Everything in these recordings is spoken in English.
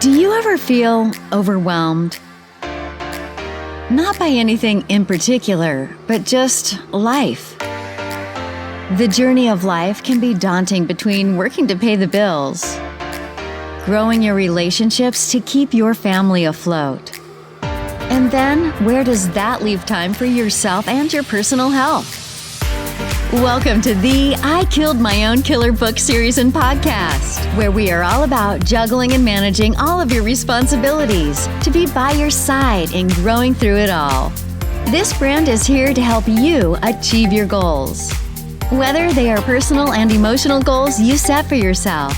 Do you ever feel overwhelmed? Not by anything in particular, but just life. The journey of life can be daunting between working to pay the bills, growing your relationships to keep your family afloat. And then, where does that leave time for yourself and your personal health? Welcome to the I Killed My Own Killer book series and podcast, where we are all about juggling and managing all of your responsibilities to be by your side in growing through it all. This brand is here to help you achieve your goals. Whether they are personal and emotional goals you set for yourself,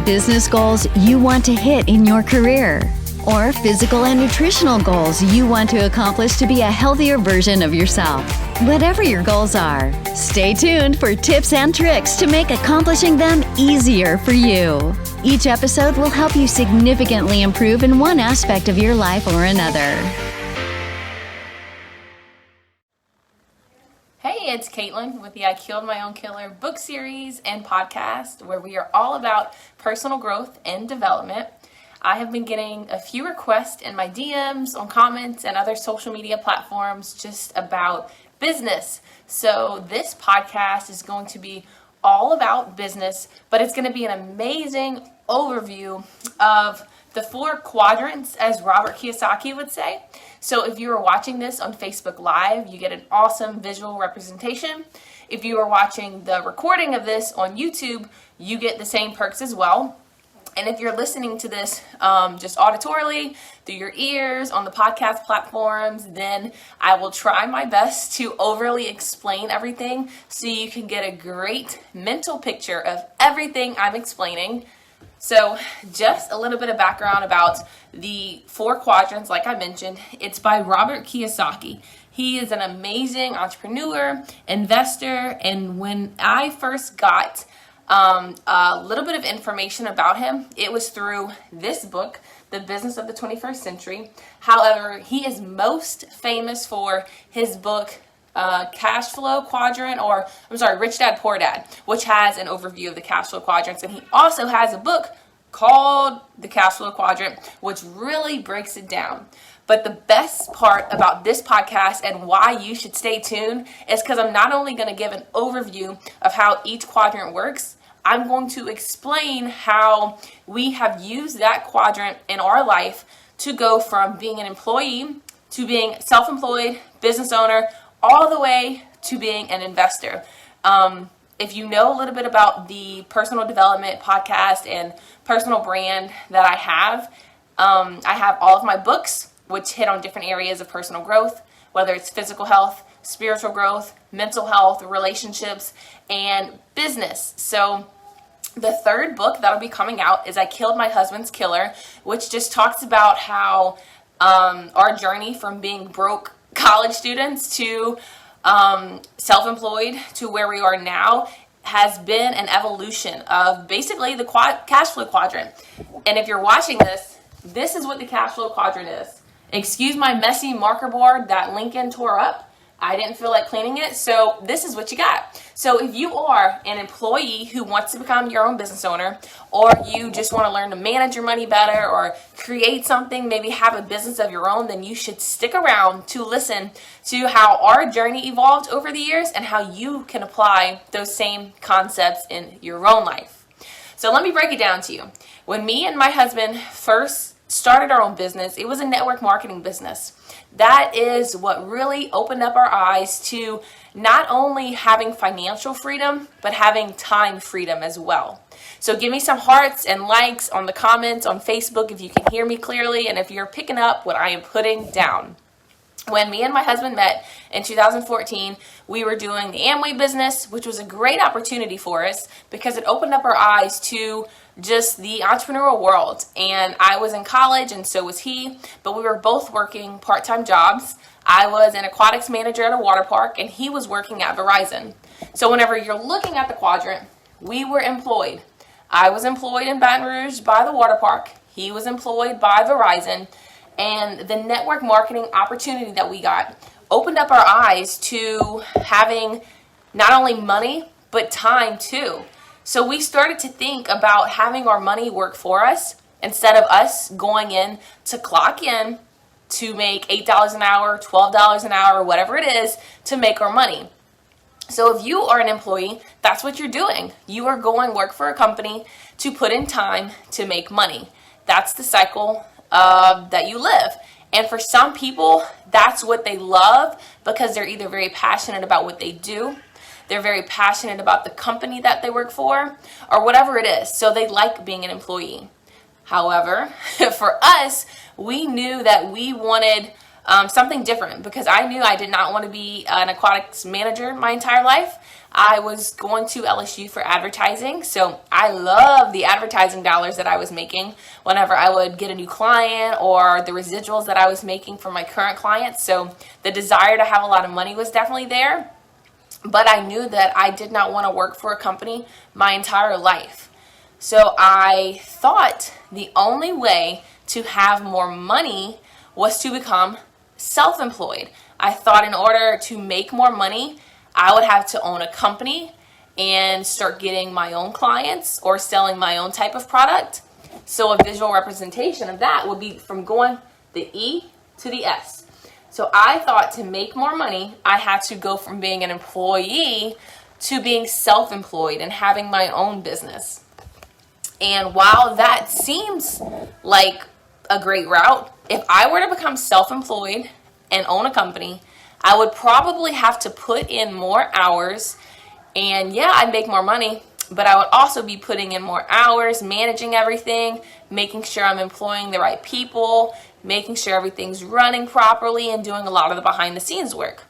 business goals you want to hit in your career, or physical and nutritional goals you want to accomplish to be a healthier version of yourself. Whatever your goals are, stay tuned for tips and tricks to make accomplishing them easier for you. Each episode will help you significantly improve in one aspect of your life or another. Hey, it's Caitlin with the I Killed My Own Killer book series and podcast, where we are all about personal growth and development. I have been getting a few requests in my DMs, on comments, and other social media platforms just about business. So this podcast is going to be all about business, but it's going to be an amazing overview of the 4 quadrants, as Robert Kiyosaki would say. So if you are watching this on Facebook Live, you get an awesome visual representation. If you are watching the recording of this on YouTube, you get the same perks as well. And if you're listening to this just auditorily, through your ears, on the podcast platforms, then I will try my best to overly explain everything so you can get a great mental picture of everything I'm explaining. So just a little bit of background about the 4 quadrants, like I mentioned. It's by Robert Kiyosaki. He is an amazing entrepreneur, investor, and when I first got a little bit of information about him, it was through this book, The Business of the 21st Century. However, he is most famous for his book, Cash Flow Quadrant, Rich Dad, Poor Dad, which has an overview of the cash flow quadrants. And he also has a book called The Cash Flow Quadrant, which really breaks it down. But the best part about this podcast and why you should stay tuned is because I'm not only going to give an overview of how each quadrant works, I'm going to explain how we have used that quadrant in our life to go from being an employee to being self-employed, business owner, all the way to being an investor. If you know a little bit about the personal development podcast and personal brand that I have all of my books, which hit on different areas of personal growth, whether it's physical health, spiritual growth, mental health, relationships, and business. So the 3rd book that'll be coming out is I Killed My Husband's Killer, which just talks about how our journey from being broke college students to self-employed to where we are now has been an evolution of basically the cash flow quadrant. And if you're watching this, this is what the cash flow quadrant is. Excuse my messy marker board that Lincoln tore up. I didn't feel like cleaning it, so this is what you got. So if you are an employee who wants to become your own business owner, or you just want to learn to manage your money better or create something, maybe have a business of your own, then you should stick around to listen to how our journey evolved over the years and how you can apply those same concepts in your own life. So let me break it down to you. When me and my husband first started our own business, it was a network marketing business. That is what really opened up our eyes to not only having financial freedom, but having time freedom as well. So give me some hearts and likes on the comments on Facebook if you can hear me clearly and if you're picking up what I am putting down. When me and my husband met in 2014, we were doing the Amway business, which was a great opportunity for us because it opened up our eyes to just the entrepreneurial world. And I was in college and so was he, but we were both working part-time jobs. I was an aquatics manager at a water park and he was working at Verizon. So whenever you're looking at the quadrant, we were employed. I was employed in Baton Rouge by the water park. He was employed by Verizon. And the network marketing opportunity that we got opened up our eyes to having not only money, but time too. So we started to think about having our money work for us instead of us going in to clock in to make $8 an hour, $12 an hour, whatever it is, to make our money. So if you are an employee, that's what you're doing. You are going work for a company to put in time to make money. That's the cycle that you live. And for some people, that's what they love because they're either very passionate about what they do, they're very passionate about the company that they work for, or whatever it is. So they like being an employee. However, for us, we knew that we wanted something different because I knew I did not want to be an aquatics manager my entire life. I was going to LSU for advertising, so I love the advertising dollars that I was making whenever I would get a new client or the residuals that I was making for my current clients. So the desire to have a lot of money was definitely there, but I knew that I did not want to work for a company my entire life. So I thought the only way to have more money was to become self-employed. I thought in order to make more money, I would have to own a company and start getting my own clients or selling my own type of product. So a visual representation of that would be from going the E to the S. So I thought to make more money, I had to go from being an employee to being self-employed and having my own business. And while that seems like a great route, if I were to become self-employed and own a company, I would probably have to put in more hours, and yeah, I'd make more money, but I would also be putting in more hours, managing everything, making sure I'm employing the right people, making sure everything's running properly, and doing a lot of the behind the scenes work.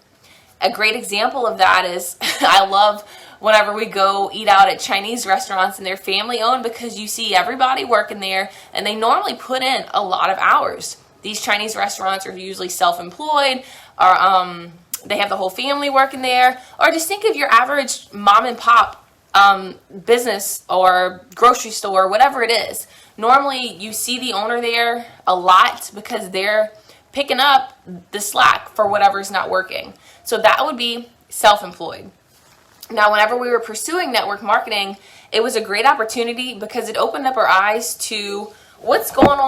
A great example of that is I love whenever we go eat out at Chinese restaurants and they're family owned because you see everybody working there and they normally put in a lot of hours. These Chinese restaurants are usually self-employed, or they have the whole family working there, or just think of your average mom and pop business or grocery store, whatever it is. Normally you see the owner there a lot because they're picking up the slack for whatever's not working. So that would be self-employed. Now, whenever we were pursuing network marketing, it was a great opportunity because it opened up our eyes to what's going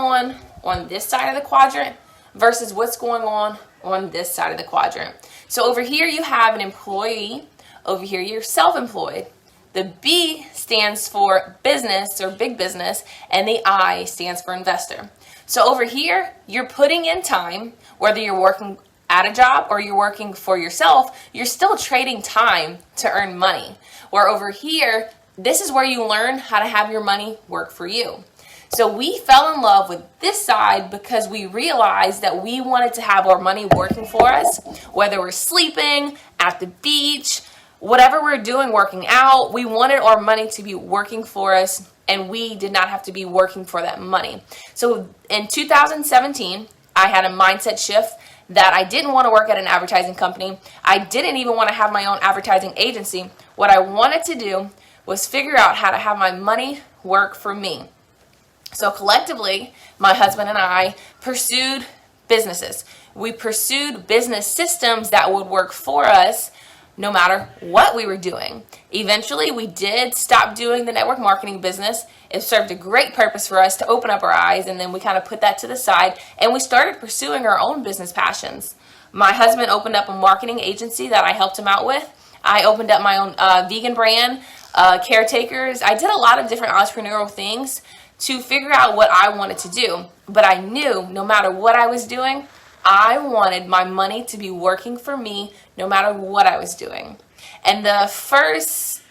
on this side of the quadrant versus what's going on this side of the quadrant. So over here you have an employee, over here you're self-employed. The B stands for business or big business, and the I stands for investor. So over here, you're putting in time, whether you're working at a job or you're working for yourself, you're still trading time to earn money. Where over here, this is where you learn how to have your money work for you. So we fell in love with this side because we realized that we wanted to have our money working for us, whether we're sleeping, at the beach, whatever we're doing, working out, we wanted our money to be working for us, and we did not have to be working for that money. So in 2017, I had a mindset shift that I didn't want to work at an advertising company. I didn't even want to have my own advertising agency. What I wanted to do was figure out how to have my money work for me. So collectively, my husband and I pursued businesses. We pursued business systems that would work for us no matter what we were doing. Eventually, we did stop doing the network marketing business. It served a great purpose for us to open up our eyes, and then we kind of put that to the side, and we started pursuing our own business passions. My husband opened up a marketing agency that I helped him out with. I opened up my own vegan brand, caretakers. I did a lot of different entrepreneurial things to figure out what I wanted to do. But I knew no matter what I was doing, I wanted my money to be working for me no matter what I was doing. And the first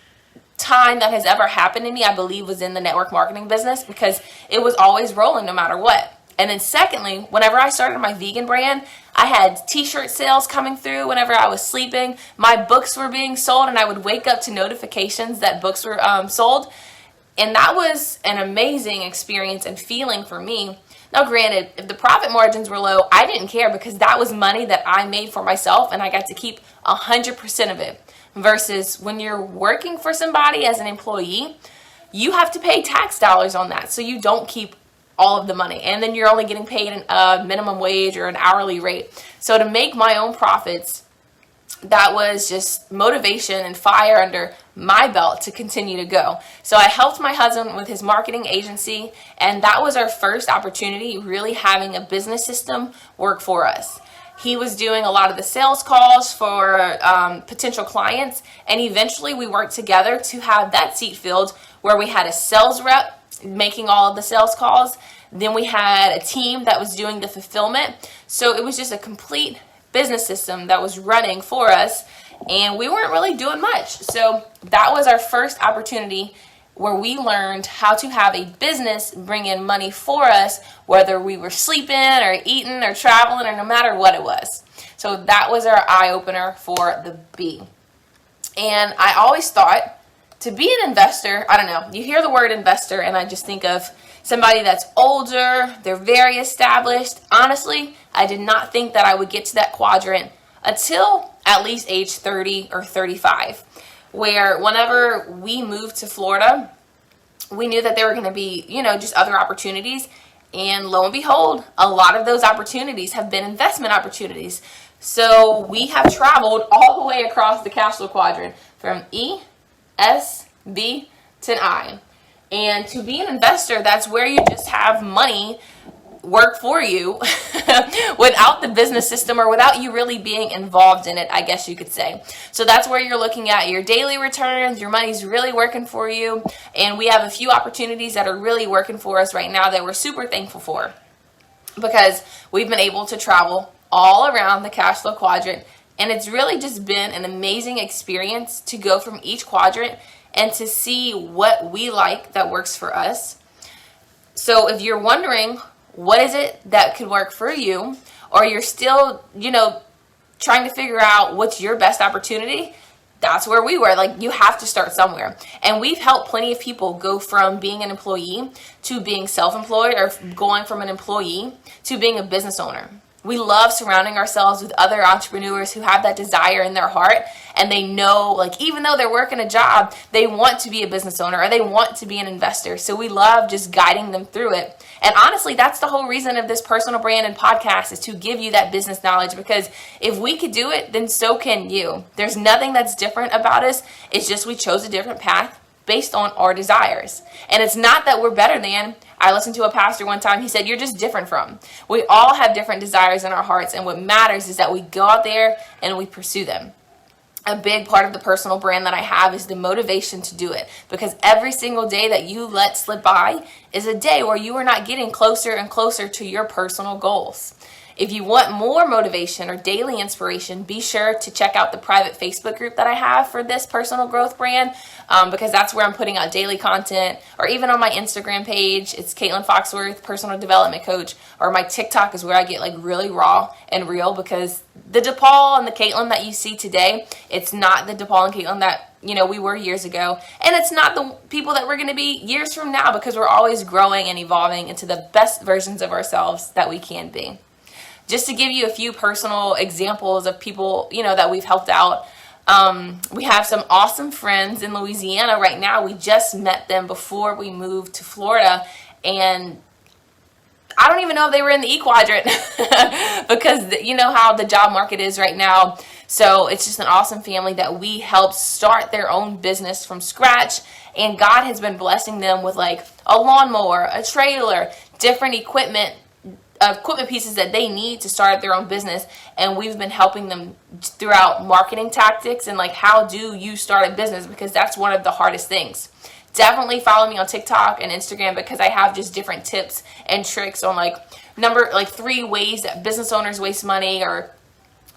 time that has ever happened to me, I believe, was in the network marketing business because it was always rolling no matter what. And then secondly, whenever I started my vegan brand, I had t-shirt sales coming through whenever I was sleeping. My books were being sold, and I would wake up to notifications that books were sold. And that was an amazing experience and feeling for me. Now, granted, if the profit margins were low, I didn't care because that was money that I made for myself, and I got to keep 100% of it. Versus when you're working for somebody as an employee, you have to pay tax dollars on that, so you don't keep all of the money. And then you're only getting paid a minimum wage or an hourly rate. So to make my own profits, that was just motivation and fire under my belt to continue to go. So I helped my husband with his marketing agency, and that was our first opportunity really having a business system work for us. He was doing a lot of the sales calls for potential clients, and eventually we worked together to have that seat filled where we had a sales rep making all of the sales calls. Then we had a team that was doing the fulfillment. So it was just a complete business system that was running for us, and we weren't really doing much. So that was our first opportunity where we learned how to have a business bring in money for us, whether we were sleeping or eating or traveling or no matter what it was. So that was our eye-opener for the B. And I always thought to be an investor, I don't know, you hear the word investor and I just think of somebody that's older, they're very established. Honestly, I did not think that I would get to that quadrant until at least age 30 or 35, where whenever we moved to Florida, we knew that there were going to be, just other opportunities. And lo and behold, a lot of those opportunities have been investment opportunities. So we have traveled all the way across the cash flow quadrant from E, S, B to I. And to be an investor, that's where you just have money work for you without the business system or without you really being involved in it, I guess you could say. So that's where you're looking at your daily returns, your money's really working for you. And we have a few opportunities that are really working for us right now that we're super thankful for, because we've been able to travel all around the cash flow quadrant. And it's really just been an amazing experience to go from each quadrant and to see what we like that works for us. So if you're wondering, what is it that could work for you, or you're still, trying to figure out what's your best opportunity, that's where we were. Like, you have to start somewhere. And we've helped plenty of people go from being an employee to being self-employed, or going from an employee to being a business owner. We love surrounding ourselves with other entrepreneurs who have that desire in their heart, and they know, like, even though they're working a job, they want to be a business owner or they want to be an investor. So we love just guiding them through it. And honestly, that's the whole reason of this personal brand and podcast, is to give you that business knowledge, because if we could do it, then so can you. There's nothing that's different about us. It's just we chose a different path based on our desires. And it's not that we're better than. I listened to a pastor one time, he said, you're just different from. We all have different desires in our hearts, and what matters is that we go out there and we pursue them. A big part of the personal brand that I have is the motivation to do it, because every single day that you let slip by is a day where you are not getting closer and closer to your personal goals. If you want more motivation or daily inspiration, be sure to check out the private Facebook group that I have for this personal growth brand, because that's where I'm putting out daily content, or even on my Instagram page, it's Caitlin Foxworth, personal development coach, or my TikTok is where I get like really raw and real, because the DePaul and the Caitlin that you see today, it's not the DePaul and Caitlin that we were years ago, and it's not the people that we're going to be years from now, because we're always growing and evolving into the best versions of ourselves that we can be. Just to give you a few personal examples of people, that we've helped out. We have some awesome friends in Louisiana right now. We just met them before we moved to Florida, and I don't even know if they were in the E quadrant because you know how the job market is right now. So it's just an awesome family that we helped start their own business from scratch, and God has been blessing them with like a lawnmower, a trailer, different equipment pieces that they need to start their own business. And we've been helping them throughout marketing tactics and like, how do you start a business? Because that's one of the hardest things. Definitely follow me on TikTok and Instagram, because I have just different tips and tricks on like 3 ways that business owners waste money, or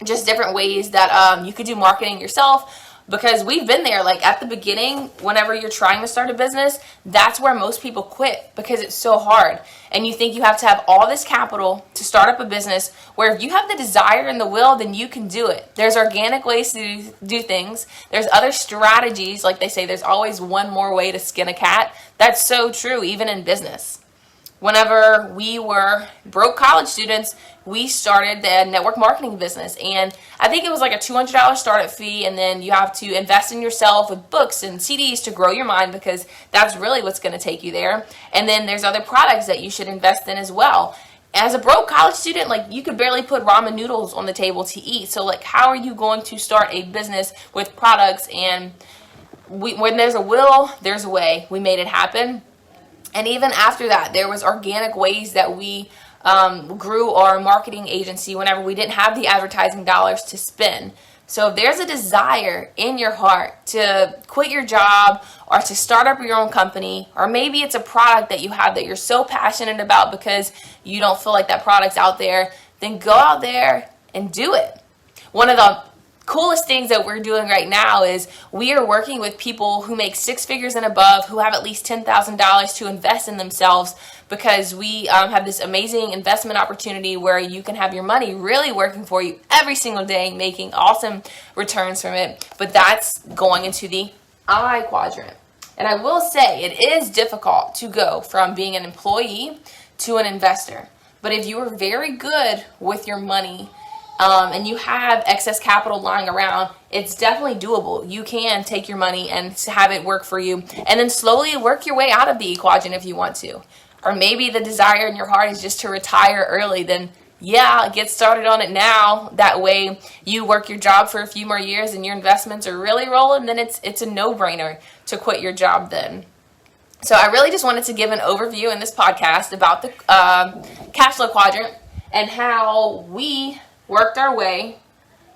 just different ways that you could do marketing yourself. Because we've been there, like at the beginning, whenever you're trying to start a business, that's where most people quit, because it's so hard. And you think you have to have all this capital to start up a business, where if you have the desire and the will, then you can do it. There's organic ways to do things. There's other strategies. Like they say, there's always one more way to skin a cat. That's so true, even in business. Whenever we were broke college students, we started the network marketing business. And I think it was like a $200 startup fee. And then you have to invest in yourself with books and CDs to grow your mind, because that's really what's going to take you there. And then there's other products that you should invest in as well. as a broke college student, like, you could barely put ramen noodles on the table to eat. So, like, how are you going to start a business with products? And when there's a will, there's a way. We made it happen. And even after that, there was organic ways that we grew our marketing agency whenever we didn't have the advertising dollars to spend. So if there's a desire in your heart to quit your job or to start up your own company, or maybe it's a product that you have that you're so passionate about because you don't feel like that product's out there, then go out there and do it. One of the coolest things that we're doing right now is we are working with people who make six figures and above, who have at least $10,000 to invest in themselves, because we have this amazing investment opportunity where you can have your money really working for you every single day, making awesome returns from it. But that's going into the I quadrant. And I will say it is difficult to go from being an employee to an investor. But if you are very good with your money, and you have excess capital lying around, it's definitely doable. You can take your money and have it work for you, and then slowly work your way out of the quadrant if you want to. Or maybe the desire in your heart is just to retire early, then yeah, get started on it now. That way you work your job for a few more years and your investments are really rolling, then it's a no-brainer to quit your job then. So I really just wanted to give an overview in this podcast about the cash flow quadrant and how we worked our way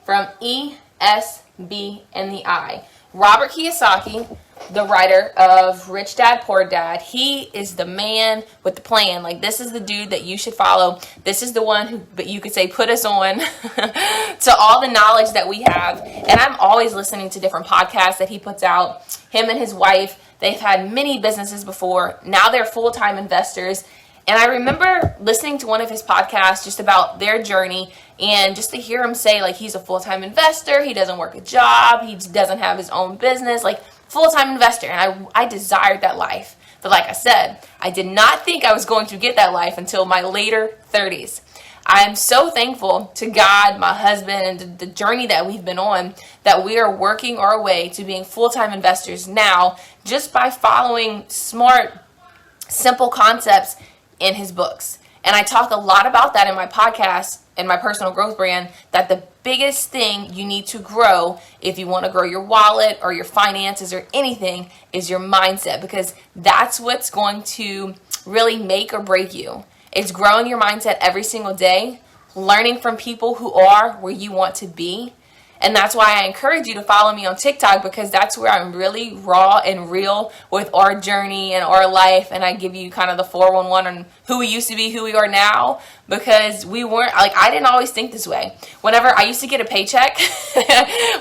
from E, S, B, and the I. Robert Kiyosaki, the writer of Rich Dad, Poor Dad, he is the man with the plan. Like, this is the dude that you should follow. This is the one who, but you could say, put us on to all the knowledge that we have. And I'm always listening to different podcasts that he puts out. Him and his wife, they've had many businesses before. Now they're full-time investors. And I remember listening to one of his podcasts just about their journey, and just to hear him say, like, he's a full-time investor, he doesn't work a job, he doesn't have his own business, like, full-time investor. And I desired that life. But like I said, I did not think I was going to get that life until my later 30s. I am so thankful to God, my husband, and the journey that we've been on, that we are working our way to being full-time investors now just by following smart, simple concepts in his books. And I talk a lot about that in my podcast and my personal growth brand, that the biggest thing you need to grow if you want to grow your wallet or your finances or anything is your mindset, because that's what's going to really make or break you. It's growing your mindset every single day, learning from people who are where you want to be. And that's why I encourage you to follow me on TikTok, because that's where I'm really raw and real with our journey and our life. And I give you kind of the 411 on who we used to be, who we are now, because we weren't, like, I didn't always think this way. Whenever I used to get a paycheck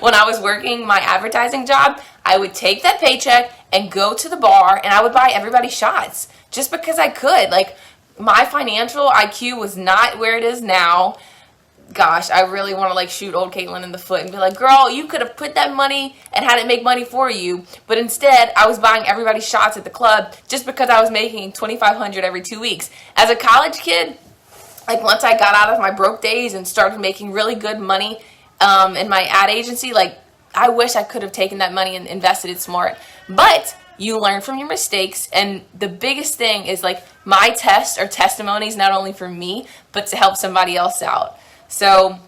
when I was working my advertising job, I would take that paycheck and go to the bar and I would buy everybody shots just because I could. Like, my financial IQ was not where it is now. Gosh, I really want to, like, shoot old Caitlin in the foot and be like, girl, you could have put that money and had it make money for you. But instead, I was buying everybody shots at the club just because I was making $2,500 every 2 weeks. As a college kid, like, once I got out of my broke days and started making really good money in my ad agency, like, I wish I could have taken that money and invested it smart. But you learn from your mistakes, and the biggest thing is, like, my tests are testimonies not only for me, but to help somebody else out. So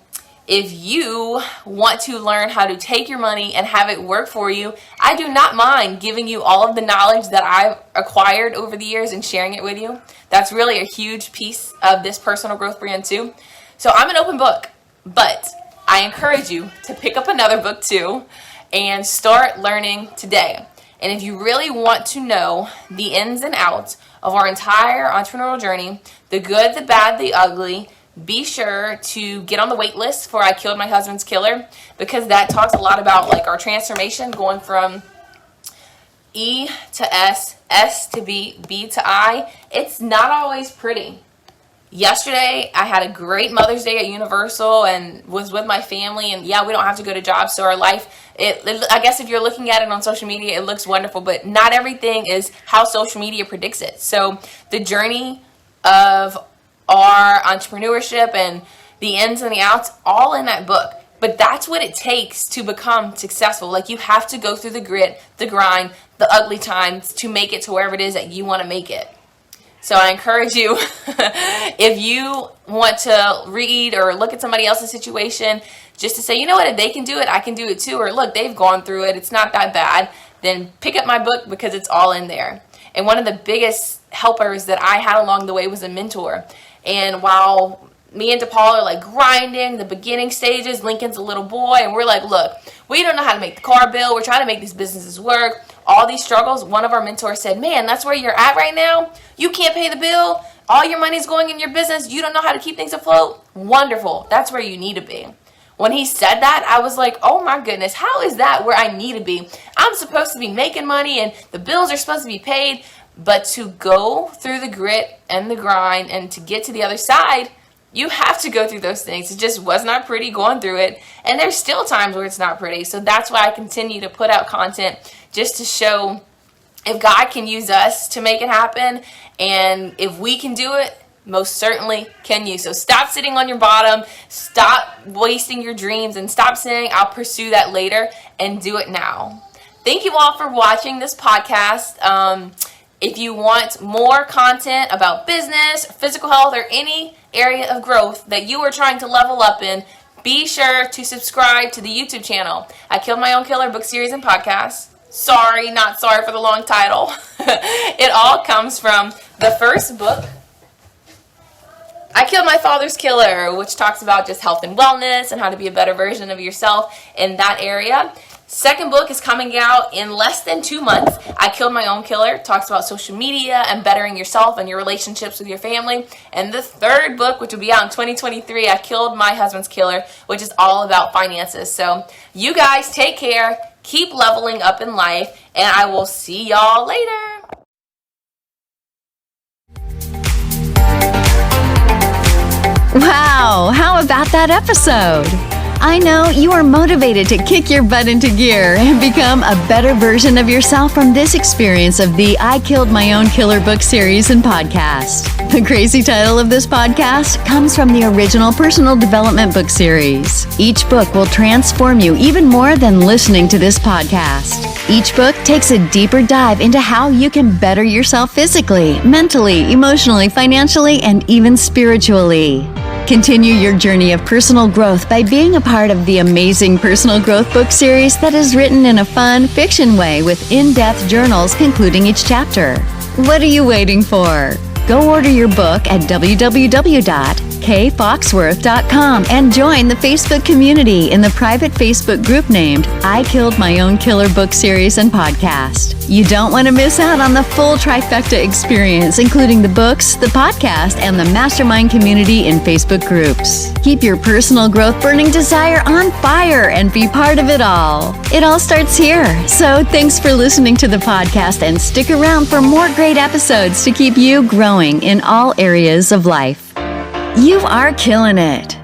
if you want to learn how to take your money and have it work for you, I do not mind giving you all of the knowledge that I've acquired over the years and sharing it with you. That's really a huge piece of this personal growth brand too. So I'm an open book, but I encourage you to pick up another book too and start learning today. And if you really want to know the ins and outs of our entire entrepreneurial journey, the good, the bad, the ugly, be sure to get on the wait list for I Killed My Husband's Killer, because that talks a lot about, like, our transformation going from E to S, S to B, B to I. It's not always pretty. Yesterday, I had a great Mother's Day at Universal and was with my family, and yeah, we don't have to go to jobs, so our life, I guess if you're looking at it on social media, it looks wonderful, but not everything is how social media predicts it. So the journey of our entrepreneurship and the ins and the outs, all in that book. But that's what it takes to become successful. Like, you have to go through the grit, the grind, the ugly times to make it to wherever it is that you want to make it. So I encourage you, if you want to read or look at somebody else's situation, just to say, you know what, if they can do it, I can do it too. Or look, they've gone through it, it's not that bad. Then pick up my book because it's all in there. And one of the biggest helpers that I had along the way was a mentor. And while me and DePaul are like grinding the beginning stages, Lincoln's a little boy, and we're like, look, we don't know how to make the car bill. We're trying to make these businesses work. All these struggles. One of our mentors said, man, that's where you're at right now. You can't pay the bill. All your money's going in your business. You don't know how to keep things afloat. Wonderful. That's where you need to be. When he said that, I was like, oh my goodness, how is that where I need to be? I'm supposed to be making money and the bills are supposed to be paid, but to go through the grit and the grind and to get to the other side, you have to go through those things. It just was not pretty going through it, and there's still times where it's not pretty. So that's why I continue to put out content, just to show if God can use us to make it happen, and if we can do it, most certainly can you. So stop sitting on your bottom, stop wasting your dreams, and stop saying, I'll pursue that later, and do it now. Thank you all for watching this podcast. If you want more content about business, physical health, or any area of growth that you are trying to level up in, be sure to subscribe to the YouTube channel. I Killed My Own Killer book series and podcast. Sorry, not sorry for the long title. It all comes from the first book, I Killed My Father's Killer, which talks about just health and wellness and how to be a better version of yourself in that area. Second book is coming out in less than 2 months. I Killed My Own Killer talks about social media and bettering yourself and your relationships with your family. And the third book, which will be out in 2023, I Killed My Husband's Killer, which is all about finances. So you guys take care, keep leveling up in life, and I will see y'all later. Wow, how about that episode? I know you are motivated to kick your butt into gear and become a better version of yourself from this experience of the I Killed My Own Killer book series and podcast. The crazy title of this podcast comes from the original personal development book series. Each book will transform you even more than listening to this podcast. Each book takes a deeper dive into how you can better yourself physically, mentally, emotionally, financially, and even spiritually. Continue your journey of personal growth by being a part of the amazing personal growth book series that is written in a fun, fiction way with in-depth journals concluding each chapter. What are you waiting for? Go order your book at www.kfoxworth.com and join the Facebook community in the private Facebook group named I Killed My Own Killer book series and podcast. You don't want to miss out on the full trifecta experience, including the books, the podcast, and the mastermind community in Facebook groups. Keep your personal growth burning desire on fire and be part of it all. It all starts here. So thanks for listening to the podcast, and stick around for more great episodes to keep you growing in all areas of life. You are killing it.